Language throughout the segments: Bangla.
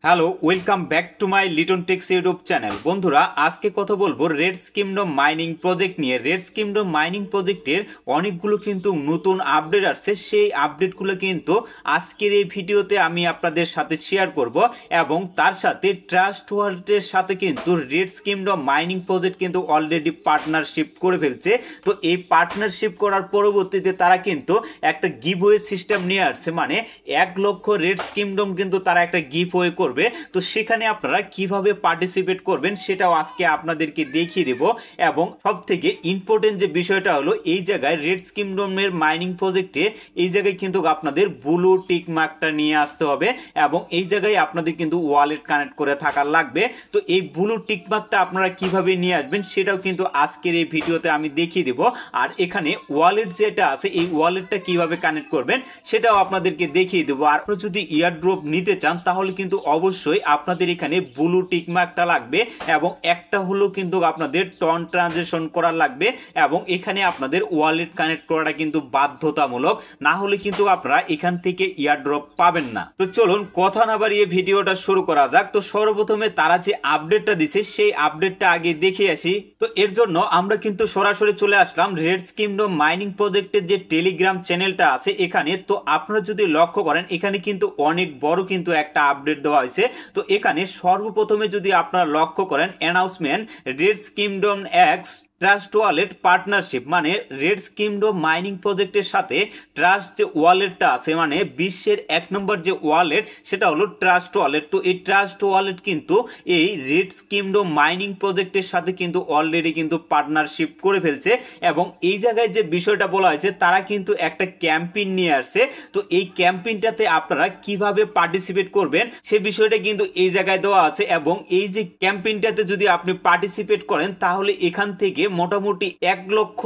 Hello, welcome back to my Liton techs YouTube channel. বন্ধুরা, আজকে কথা বলবো রেডস কিংডম মাইনিং প্রজেক্ট নিয়ে। রেডস কিংডম মাইনিং প্রজেক্টের অনেকগুলো কিন্তু নতুন আপডেট আসছে, সেই আপডেটগুলো কিন্তু আজকের এই ভিডিওতে আমি আপনাদের সাথে শেয়ার করব এবং তার সাথে ট্রাস্ট ওয়ালেটের সাথে কিন্তু রেডস কিংডম মাইনিং প্রজেক্ট কিন্তু অলরেডি পার্টনারশিপ করে ফেলছে। তো এই পার্টনারশিপ করার পরবর্তীতে তারা কিন্তু একটা গিভওয়ে সিস্টেম নিয়ে আসছে, মানে 1 লক্ষ রেডস কিংডম কিন্তু তারা একটা গিভওয়ে করবে। তো সেখানে আপনারা কিভাবে পার্টিসিপেট করবেন সেটাও আজকে আপনাদেরকে দেখিয়ে দেব। এবং সব থেকে ইম্পর্টেন্ট যে বিষয়টা হলো, এই জায়গায় রেডস কিংডমের মাইনিং প্রজেক্টে এই জায়গায় কিন্তু আপনাদের ব্লু টিক মার্কটা নিয়ে আসতে হবে এবং এই জায়গায় আপনাদের কিন্তু ওয়ালেট কানেক্ট করে থাকা লাগবে। তো এই ব্লু টিক মার্কটা আপনারা কিভাবে নিয়ে আসবেন সেটাও কিন্তু আজকের এই ভিডিওতে আমি দেখিয়ে দেব। আর এখানে ওয়ালেট যেটা আছে, এই ওয়ালেটটা কিভাবে কানেক্ট করবেন সেটাও আপনাদেরকে দেখিয়ে দেবো। আর আপনারা যদি ইয়ারড্রপ নিতে চান তাহলে কিন্তু অবশ্যই আপনাদের এখানে ব্লু টিক মার্কটা লাগবে এবং একটা হলো কিন্তু আপনাদের টন ট্রানজেকশন করা লাগবে এবং এখানে আপনাদের ওয়ালেট কানেক্ট করাটা কিন্তু বাধ্যতামূলক, না হলে কিন্তু আপনারা এখান থেকে ইয়ারড্রপ পাবেন না। তো চলুন কথা না বাড়িয়ে ভিডিওটা শুরু করা যাক। তো সর্বপ্রথমে তারা যে আপডেটটা দিছে সেই আপডেটটা আগে দেখে আসি। তো এর জন্য আমরা কিন্তু সরাসরি চলে আসলাম রেডস কিংডম মাইনিং প্রজেক্টের যে টেলিগ্রাম চ্যানেলটা আছে এখানে। তো আপনারা যদি লক্ষ্য করেন এখানে কিন্তু অনেক বড় কিন্তু একটা আপডেট দেওয়া হয়েছে। তো এখানে সর্বপ্রথমে যদি আপনারা লক্ষ্য করেন, announcement raids kingdom x trust wallet partnership, মানে রেডস কিংডম মাইনিং প্রজেক্টের সাথে ট্রাস্ট যে ওয়ালেটটা আছে, মানে বিশ্বের 1 নম্বর যে ওয়ালেট সেটা হলো ট্রাস্ট ওয়ালেট। তো এই ট্রাস্ট ওয়ালেট কিন্তু এই রেডস কিংডম মাইনিং প্রজেক্টের সাথে কিন্তু অলরেডি কিন্তু পার্টনারশিপ করে ফেলছে এবং এই জায়গায় যে বিষয়টা বলা হয়েছে তারা কিন্তু একটা ক্যাম্পেইন নিয়ে আসছে। তো এই ক্যাম্পেইনটাতে আপনারা কিভাবে পার্টিসিপেট করবেন সে বিষয়টা কিন্তু এই জায়গায় দেওয়া আছে এবং এই যে ক্যাম্পেইনটাতে যদি আপনি পার্টিসিপেট করেন তাহলে এখান থেকে মোটামুটি $1 লক্ষ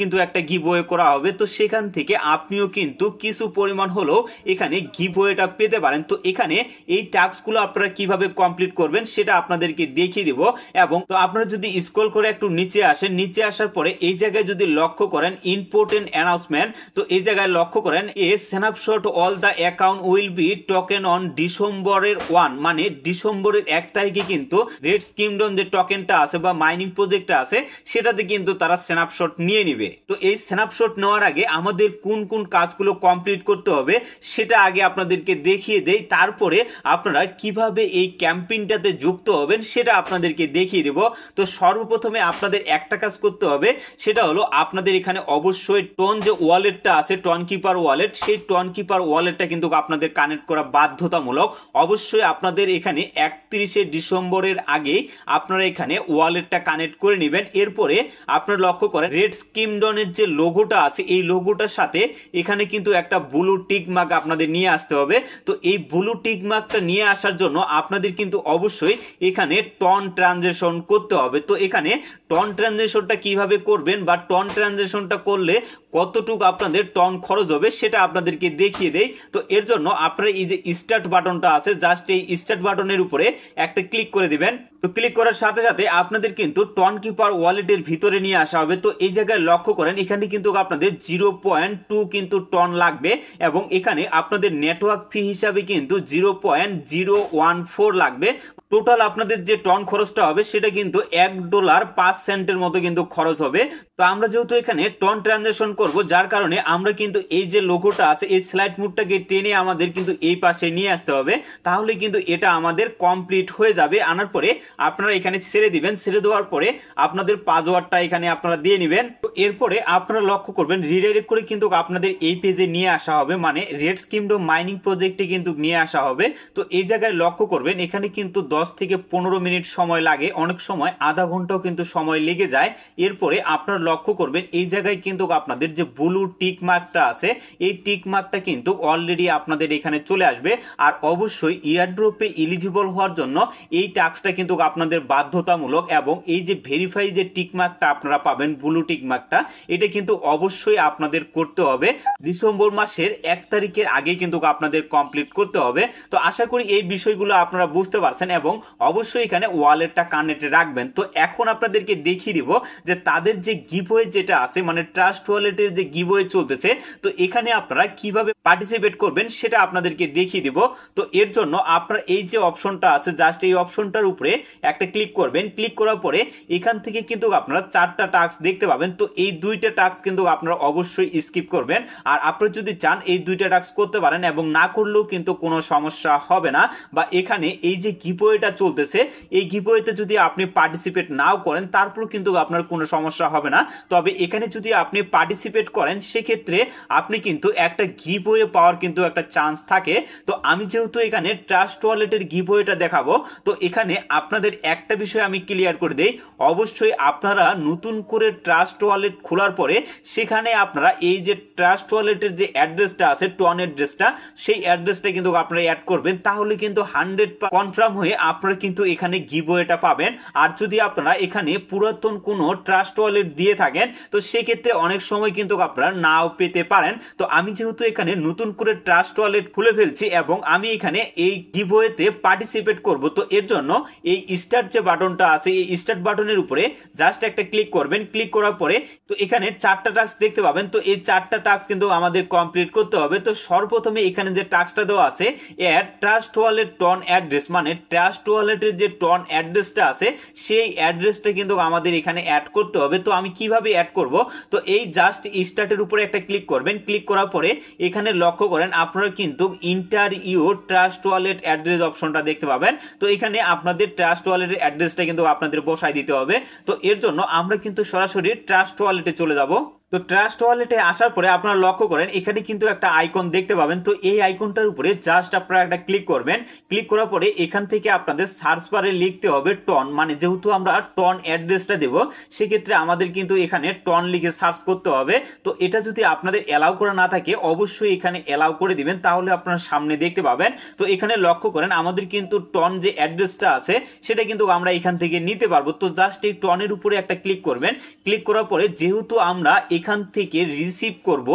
কিন্তু একটা গিভওয়ে করা হবে। তো সেখান থেকে আপনিও কিন্তু কিছু পরিমাণ হলেও এখানে গিভওয়েটা পেতে পারেন। তো এখানে এই টাস্কগুলো আপনারা কিভাবে কমপ্লিট করবেন সেটা আপনাদেরকে দেখিয়ে দিব। এবং তো আপনারা যদি স্ক্রল করে একটু নিচে আসেন, নিচে আসার পরে এই জায়গায় যদি লক্ষ্য করেন ইম্পর্টেন্ট অ্যানাউন্সমেন্ট, তো এই জায়গায় লক্ষ্য করেন a snapshot all the account will be taken on ডিসেম্বরের 1, মানে ডিসেম্বরের 1 তারিখে কিন্তু রেডস কিংডম যে টোকেনটা আছে বা মাইনিং প্রজেক্টটা আছে সেটাতে কিন্তু তারা স্ন্যাপশট নিয়ে নিবে। তো এই স্ন্যাপশট নেওয়ার আগে আমাদের কোন কোন কাজগুলো কমপ্লিট করতে হবে সেটা আগে আপনাদেরকে দেখিয়ে দেই, তারপরে আপনারা কিভাবে এই ক্যাম্পেইনটাতে যুক্ত হবেন সেটা আপনাদেরকে দেখিয়ে দেব। তো সর্বপ্রথমে আপনাদের একটা কাজ করতে হবে, সেটা হলো আপনাদের এখানে অবশ্যই টন যে ওয়ালেটটা আছে, টন কিপার ওয়ালেট, সেই টন কিপার ওয়ালেটটা কিন্তু আপনাদের কানেক্ট করা বাধ্যতামূলক। অবশ্যই আপনাদের এখানে 31শে ডিসেম্বরের আগেই আপনারা এখানে ওয়ালেটটা কানেক্ট করে নেবেন। এরপরে আপনারা লক্ষ্য করেন রেডস কিংডমের যে লোগোটা আছে এই লোগোটার সাথে এখানে কিন্তু একটা ব্লু টিক মার্ক আপনাদের নিয়ে আসতে হবে। তো এই ব্লু টিক মার্কটা নিয়ে আসার জন্য আপনাদের কিন্তু অবশ্যই এখানে টন ট্রানজেকশন করতে হবে। তো এখানে টন ট্রানজেকশনটা কিভাবে করবেন বা টন ট্রানজেকশনটা করলে কতটুকু আপনাদের টন খরচ হবে সেটা আপনাদেরকে দেখিয়ে দেই। তো এর জন্য আপনারা এই যে স্টার্ট বাটনটা আছে, জাস্ট এই স্টার্ট বাটনের উপরে একটা ক্লিক করে দিবেন। তো ক্লিক করার সাথে সাথে আপনাদের কিন্তু টন কিপার ওয়ালেটের ভিতরে নিয়ে আসা হবে। তো এই জায়গায় লক্ষ্য করেন এখানে কিন্তু আপনাদের 0.2 কিন্তু টন লাগবে এবং এখানে আপনাদের নেটওয়ার্ক ফি হিসাবে কিন্তু 0.014 লাগবে। টোটাল আপনাদের যে টন খরচটা হবে সেটা কিন্তু $1.05 মতো কিন্তু খরচ হবে। তো আমরা যেহেতু এখানে টন ট্রানজেকশন করব, যার কারণে আমরা কিন্তু এই যে লোগোটা আছে এই স্লাইড মোডটাকে টেনে আমাদের কিন্তু এই পাশে নিয়ে আসতে হবে, তাহলে কিন্তু এটা আমাদের কমপ্লিট হয়ে যাবে। আনার পরে আপনারা এখানে ছেড়ে দিবেন, ছেড়ে দেওয়ার পরে আপনাদের পাসওয়ার্ডটা এখানে আপনারা দিয়ে নেবেন। তো এরপরে আপনারা লক্ষ্য করবেন রিডাইরেক্ট করে কিন্তু আপনাদের এই পেজে নিয়ে আসা হবে, মানে রেডস কিংডম মাইনিং প্রজেক্টে কিন্তু নিয়ে আসা হবে। তো এই জায়গায় লক্ষ্য করবেন এখানে কিন্তু 10 থেকে 15 মিনিট সময় লাগে, অনেক সময় আধা ঘন্টাও কিন্তু সময় লেগে যায়। এরপরে আপনারা লক্ষ্য করবেন এই জায়গায় কিন্তু আপনাদের যে ব্লু টিক মার্কটা আছে এই টিক মার্কটা কিন্তু অলরেডি আপনাদের এখানে চলে আসবে। আর অবশ্যই ইয়ারড্রপে এলিজিবল হওয়ার জন্য এই টাস্কটা কিন্তু আপনাদের বাধ্যতামূলক এবং এই যে ভেরিফাই যে টিক মার্কটা আপনারা পাবেন ব্লু টিক মার্কটা, এটা কিন্তু অবশ্যই আপনাদের করতে হবে ডিসেম্বর মাসের 1 তারিখের আগে কিন্তু আপনাদের কমপ্লিট করতে হবে। তো আশা করি এই বিষয়গুলো আপনারা বুঝতে পারছেন এবং এবং অবশ্যই এখানে ওয়ালেটটা কানেক্টে রাখবেন। তো এখন আপনাদেরকে দেখিয়ে দিব যে তাদের যে গিভওয়ে যেটা আছে মানে ট্রাস্ট ওয়ালেটের যে গিভওয়ে চলতেছে, তো এখানে আপনারা কিভাবে পার্টিসিপেট করবেন সেটা আপনাদেরকে দেখিয়ে দিব। তো এর জন্য আপনারা এই যে অপশনটা আছে জাস্ট এই অপশনটার উপরে একটা ক্লিক করবেন। ক্লিক করার পরে এখান থেকে কিন্তু আপনারা 4টা টাস্ক দেখতে পাবেন। তো এই 2টা টাস্ক কিন্তু আপনারা অবশ্যই স্কিপ করবেন। আর আপনারা যদি চান এই 2টা টাস্ক করতে পারেন এবং না করলেও কিন্তু কোনো সমস্যা হবে না। বা এখানে এই যে গিভওয়েটা চলতেছে এই গিভওয়েতে যদি আপনি পার্টিসিপেট নাও করেন তারপরেও কিন্তু আপনার কোনো সমস্যা হবে না। তবে এখানে যদি আপনি পার্টিসিপেট করেন সেক্ষেত্রে আপনি কিন্তু একটা গিভওয়ে পাওয়ার কিন্তু একটা চান্স থাকে। তো আমি যেহেতু এখানে ট্রাস্ট ওয়ালেটের গিভওয়েটা দেখাবো, তো এখানে আপনাদের একটা বিষয় আমি ক্লিয়ার করে দেই, অবশ্যই আপনারা নতুন করে ট্রাস্ট ওয়ালেট খোলার পরে সেখানে আপনারা এই যে ট্রাস্ট ওয়ালেটের যে অ্যাড্রেসটা আছে টন অ্যাড্রেসটা, সেই অ্যাড্রেসটা কিন্তু আপনারা অ্যাড করবেন। তাহলে কিন্তু 100 কনফার্ম হয়ে আপনারা কিন্তু এখানে গিভওয়েটা পাবেন। আর যদি আপনারা এখানে পুরাতন কোনো ট্রাস্ট ওয়ালেট দিয়ে থাকেন তো সেক্ষেত্রে অনেক সময় কিন্তু আপনারা নাও পেতে পারেন। তো আমি যেহেতু এখানে নতুন করে ট্রাস্ট ওয়ালেট খুলে ফেলছি এবং আমি এখানে এই গিভওয়েতে পার্টিসিপেট করব, তো এর জন্য এই স্টার্ট যে বাটনটা আছে এই স্টার্ট বাটনের উপরে জাস্ট একটা ক্লিক করবেন। ক্লিক করার পরে তো এখানে 4টা টাস্ক দেখতে পাবেন। তো এই 4টা টাস্ক কিন্তু আমাদের কমপ্লিট করতে হবে। তো সর্বপ্রথমে এখানে যে টাস্কটা দেওয়া আছে add trust wallet TON address, মানে ট্রাস্ট ওয়ালেটের যে টন অ্যাড্রেসটা আছে সেই অ্যাড্রেসটা কিন্তু আমাদের এখানে অ্যাড করতে হবে। তো আমি কিভাবে অ্যাড করব, তো এই জাস্ট স্টার্টের উপরে একটা ক্লিক করবেন। ক্লিক করার পরে এখানে লক্ষ্য করেন আপনারা কিন্তু inter your trust wallet address অপশনটা দেখতে পাবেন। তো এখানে আপনাদের ট্রাস্ট ওয়ালেটের অ্যাড্রেসটা কিন্তু আপনাদের বসায় দিতে হবে। তো এর জন্য আমরা কিন্তু সরাসরি ট্রাস্ট ওয়ালেটে চলে যাব। তো ট্রাস্ট ওয়ালেটে আসার পরে আপনারা লক্ষ্য করেন এখানে কিন্তু একটা আইকন দেখতে পাবেন। তো এই আইকনটার উপরে জাস্ট আপনারা একটা ক্লিক করবেন। ক্লিক করার পরে এখান থেকে আপনাদের সার্চ বারে লিখতে হবে টন, মানে যেহেতু আমরা টন অ্যাড্রেসটা দেব সেক্ষেত্রে আমাদের কিন্তু এখানে টন লিখে সার্চ করতে হবে। তো এটা যদি আপনাদের অ্যালাউ করা না থাকে অবশ্যই এখানে অ্যালাউ করে দিবেন, তাহলে আপনারা সামনে দেখতে পাবেন। তো এখানে লক্ষ্য করেন আমাদের কিন্তু টন যে অ্যাড্রেসটা আছে সেটা কিন্তু আমরা এখান থেকে নিতে পারবো। তো জাস্ট এই টনের উপরে একটা ক্লিক করবেন। ক্লিক করার পরে যেহেতু আমরা এখান থেকে রিসিভ করব,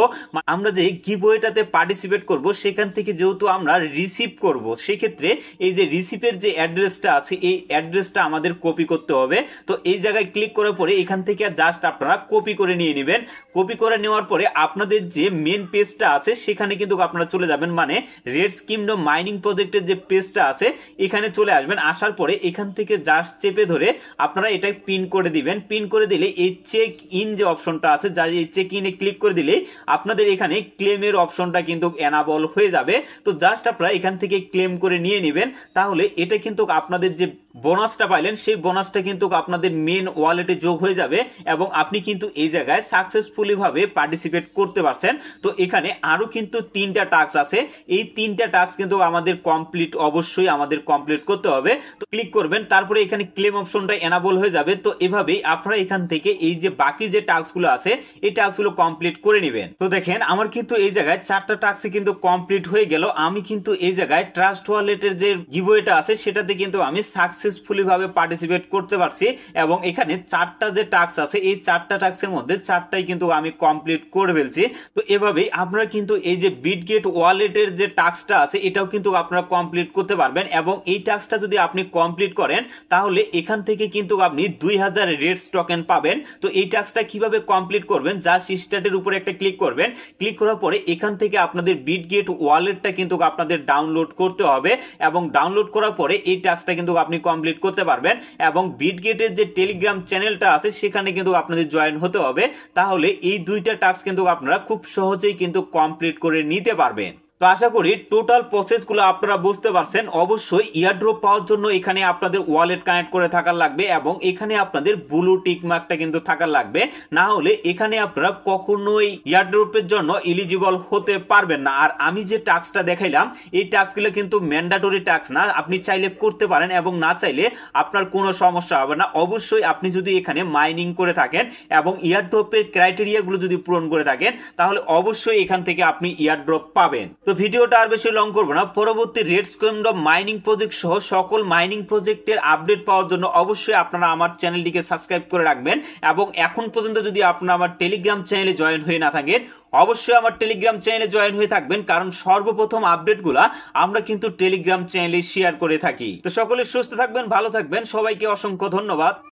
আমরা যে গিভওয়েটাতে পার্টিসিপেট করব সেখান থেকে যেহেতু আমরা রিসিভ করব সেক্ষেত্রে এই যে রিসিভের যে অ্যাড্রেসটা আছে এই অ্যাড্রেসটা আমাদের কপি করতে হবে। তো এই জায়গায় ক্লিক করার পরে এখান থেকে জাস্ট আপনারা কপি করে নিয়ে নেবেন। কপি করে নেওয়ার পরে আপনাদের যে মেন পেজটা আছে সেখানে কিন্তু আপনারা চলে যাবেন, মানে রেডস কিংডম মাইনিং প্রজেক্টের যে পেজটা আছে এখানে চলে আসবেন। আসার পরে এখান থেকে জাস্ট চেপে ধরে আপনারা এটা পিন করে দিবেন। পিন করে দিলে এই চেক ইন যে অপশনটা আছে যা এই চেক ইনে ক্লিক করে দিলে আপনাদের এখানে ক্লেমের অপশনটা কিন্তু এনাবল হয়ে যাবে। তো জাস্ট আপনারা এখান থেকে ক্লেম করে নিয়ে নেবেন। তাহলে এটা কিন্তু আপনাদের যে বোনাসটা পাইলেন সেই বোনাসটা কিন্তু আপনাদের মেন ওয়ালেটে যোগ হয়ে যাবে এবং আপনি কিন্তু এই জায়গায় সাকসেসফুলি ভাবে পার্টিসিপেট করতে পারছেন। তো এখানে আরো কিন্তু 3টা টাস্ক আছে, এই 3টা টাস্ক কিন্তু আমাদের কমপ্লিট অবশ্যই আমাদের কমপ্লিট করতে হবে। তো ক্লিক করবেন, তারপরে এখানে ক্লেম অপশনটা এনাবল হয়ে যাবে। তো এভাবেই আপনারা এখান থেকে এই যে বাকি যে টাস্কগুলো আছে এই টাস্কগুলো কমপ্লিট করে নেবেন। তো দেখেন আমার কিন্তু এই জায়গায় 4টা টাস্কই কিন্তু কমপ্লিট হয়ে গেল। আমি কিন্তু এই জায়গায় ট্রাস্ট ওয়ালেটের যে গিভওয়েটা আছে সেটাতে কিন্তু আমি সাকসেসফুলি ভাবে পার্টিসিপেট করতে পারছি এবং এখানে 4টা যে টাস্ক আছে এই 4টা টাস্কের মধ্যে 4টাই কিন্তু আমি কমপ্লিট করে ফেলছি। তো এভাবেই আপনারা কিন্তু এই যে বিটগেট ওয়ালেটের যে টাস্কটা আছে এটাও কিন্তু আপনারা কমপ্লিট করতে পারবেন এবং এই টাস্কটা যদি আপনি কমপ্লিট করেন তাহলে এখান থেকে কিন্তু আপনি 2000 রেডস টোকেন পাবেন। তো এই টাস্কটা কিভাবে কমপ্লিট করবেন, জাস্ট স্টার্টের উপরে একটা ক্লিক করবেন। ক্লিক করার পরে এখান থেকে আপনাদের বিটগেট ওয়ালেটটা কিন্তু আপনাদের ডাউনলোড করতে হবে এবং ডাউনলোড করার পরে এই টাস্কটা কিন্তু আপনি কমপ্লিট করতে পারবেন এবং বিটগেটের যে টেলিগ্রাম চ্যানেলটা আছে সেখানে কিন্তু আপনাদের জয়েন হতে হবে। তাহলে এই 2টা টাস্ক কিন্তু আপনারা খুব সহজেই কিন্তু কমপ্লিট করে নিতে পারবেন। তো আশা করি টোটাল প্রসেসগুলো আপনারা বুঝতে পারছেন। অবশ্যই ইয়ারড্রপ পাওয়ার জন্য এখানে আপনাদের ওয়ালেট কানেক্ট করে থাকার লাগবে এবং এখানে আপনাদের ব্লু টিক মার্কটা কিন্তু থাকার লাগবে, না হলে এখানে আপনারা কখনোই ইয়ারড্রপের জন্য এলিজিবল হতে পারবেন না। আর আমি যে টাস্কটা দেখাইলাম এই টাস্কগুলো কিন্তু ম্যান্ডেটরি টাস্ক না, আপনি চাইলে করতে পারেন এবং না চাইলে আপনার কোনো সমস্যা হবে না। অবশ্যই আপনি যদি এখানে মাইনিং করে থাকেন এবং ইয়ারড্রপের ক্রাইটেরিয়াগুলো যদি পূরণ করে থাকেন তাহলে অবশ্যই এখান থেকে আপনি ইয়ারড্রপ পাবেন। তো ভিডিওটা আর বেশি লং করবো না, পরবর্তী রেডস কিংডম মাইনিং প্রজেক্ট সহ সকল মাইনিং প্রজেক্টের আপডেট পাওয়ার জন্য অবশ্যই আপনারা আমার চ্যানেলটিকে সাবস্ক্রাইব করে রাখবেন। এবং এখন পর্যন্ত যদি আপনারা আমার টেলিগ্রাম চ্যানেলে জয়েন হয়ে না থাকেন, অবশ্যই আমার টেলিগ্রাম চ্যানেলে জয়েন হয়ে থাকবেন, কারণ সর্বপ্রথম আপডেটগুলা আমরা কিন্তু টেলিগ্রাম চ্যানেলে শেয়ার করে থাকি। তো সকলে সুস্থ থাকবেন, ভালো থাকবেন, সবাইকে অসংখ্য ধন্যবাদ।